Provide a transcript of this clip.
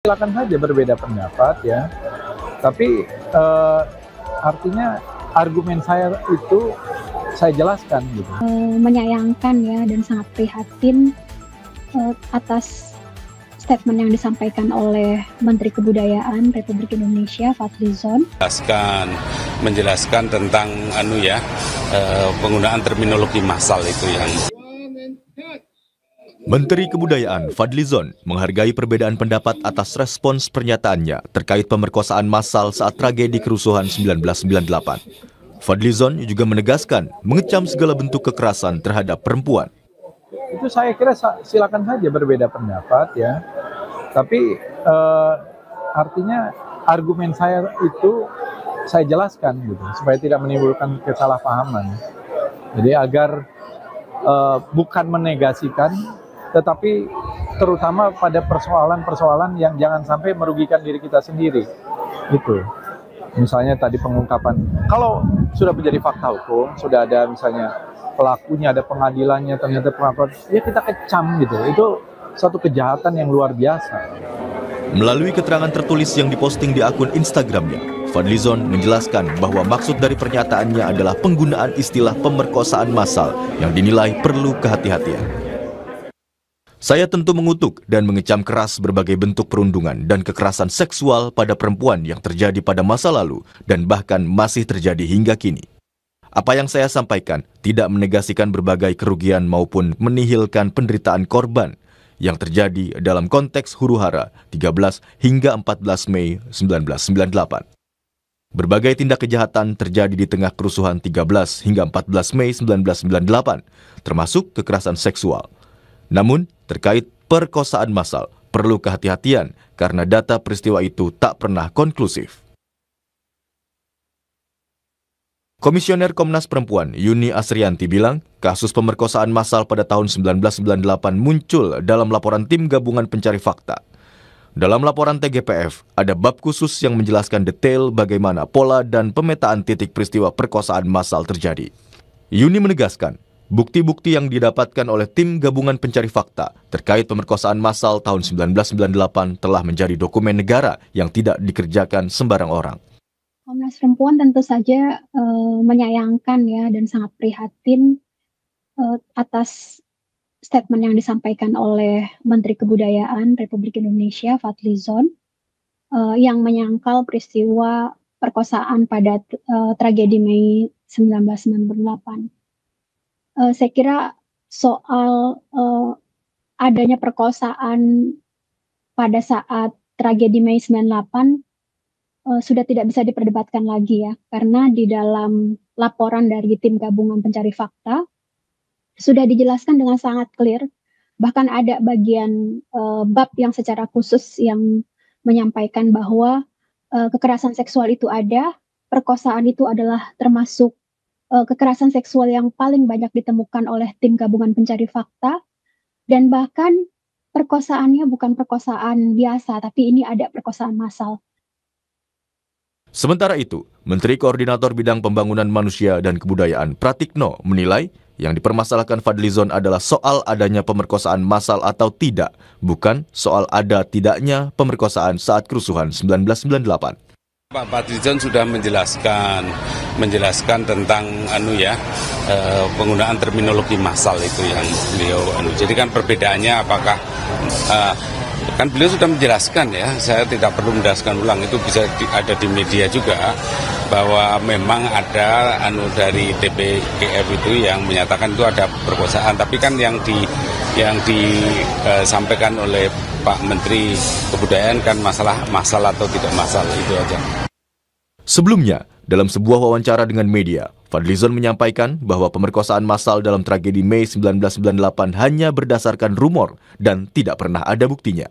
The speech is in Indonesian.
Silakan saja berbeda pendapat ya, tapi artinya argumen saya itu saya jelaskan gitu. Menyayangkan ya dan sangat prihatin atas statement yang disampaikan oleh Menteri Kebudayaan Republik Indonesia Fadlizon. Menjelaskan tentang penggunaan terminologi massal itu yang. Menteri Kebudayaan Fadlizon menghargai perbedaan pendapat atas respons pernyataannya terkait pemerkosaan massal saat tragedi kerusuhan 1998. Fadlizon juga menegaskan mengecam segala bentuk kekerasan terhadap perempuan. Itu saya kira silakan saja berbeda pendapat ya, tapi artinya argumen saya itu saya jelaskan gitu supaya tidak menimbulkan kesalahpahaman. Jadi agar bukan menegasikan, tetapi terutama pada persoalan-persoalan yang jangan sampai merugikan diri kita sendiri. Gitu. Misalnya tadi pengungkapan, kalau sudah menjadi fakta hukum, sudah ada misalnya pelakunya, ada pengadilannya, ternyata pengungkapan, ya kita kecam gitu. Itu suatu kejahatan yang luar biasa. Melalui keterangan tertulis yang diposting di akun Instagramnya, Fadlizon menjelaskan bahwa maksud dari pernyataannya adalah penggunaan istilah pemerkosaan massal yang dinilai perlu kehati-hatian. Saya tentu mengutuk dan mengecam keras berbagai bentuk perundungan dan kekerasan seksual pada perempuan yang terjadi pada masa lalu dan bahkan masih terjadi hingga kini. Apa yang saya sampaikan tidak menegasikan berbagai kerugian maupun menihilkan penderitaan korban yang terjadi dalam konteks huru-hara 13 hingga 14 Mei 1998. Berbagai tindak kejahatan terjadi di tengah kerusuhan 13 hingga 14 Mei 1998, termasuk kekerasan seksual. Namun, terkait perkosaan massal, perlu kehati-hatian karena data peristiwa itu tak pernah konklusif. Komisioner Komnas Perempuan Yuni Asrianti bilang, kasus pemerkosaan massal pada tahun 1998 muncul dalam laporan Tim Gabungan Pencari Fakta. Dalam laporan TGPF, ada bab khusus yang menjelaskan detail bagaimana pola dan pemetaan titik peristiwa perkosaan massal terjadi. Yuni menegaskan, bukti-bukti yang didapatkan oleh Tim Gabungan Pencari Fakta terkait pemerkosaan massal tahun 1998 telah menjadi dokumen negara yang tidak dikerjakan sembarang orang. Komnas Perempuan tentu saja menyayangkan ya dan sangat prihatin atas statement yang disampaikan oleh Menteri Kebudayaan Republik Indonesia Fadlizon yang menyangkal peristiwa perkosaan pada tragedi Mei 1998. Saya kira soal adanya perkosaan pada saat tragedi Mei 98 sudah tidak bisa diperdebatkan lagi ya, karena di dalam laporan dari Tim Gabungan Pencari Fakta sudah dijelaskan dengan sangat clear, bahkan ada bagian bab yang secara khusus yang menyampaikan bahwa kekerasan seksual itu ada, perkosaan itu adalah termasuk kekerasan seksual yang paling banyak ditemukan oleh Tim Gabungan Pencari Fakta, dan bahkan perkosaannya bukan perkosaan biasa, tapi ini ada perkosaan massal. Sementara itu, Menteri Koordinator Bidang Pembangunan Manusia dan Kebudayaan Pratikno menilai yang dipermasalahkan Fadlizon adalah soal adanya pemerkosaan massal atau tidak, bukan soal ada tidaknya pemerkosaan saat kerusuhan 1998. Pak Fadlizon sudah menjelaskan tentang penggunaan terminologi massal itu yang beliau Jadi kan perbedaannya apakah kan beliau sudah menjelaskan ya, saya tidak perlu menjelaskan ulang, itu bisa ada di media juga bahwa memang ada dari TPGF itu yang menyatakan itu ada perkosaan, tapi kan yang disampaikan oleh Pak Menteri Kebudayaan kan masalah massal atau tidak massal, itu aja. Sebelumnya, dalam sebuah wawancara dengan media, Fadlizon menyampaikan bahwa pemerkosaan massal dalam tragedi Mei 1998 hanya berdasarkan rumor dan tidak pernah ada buktinya.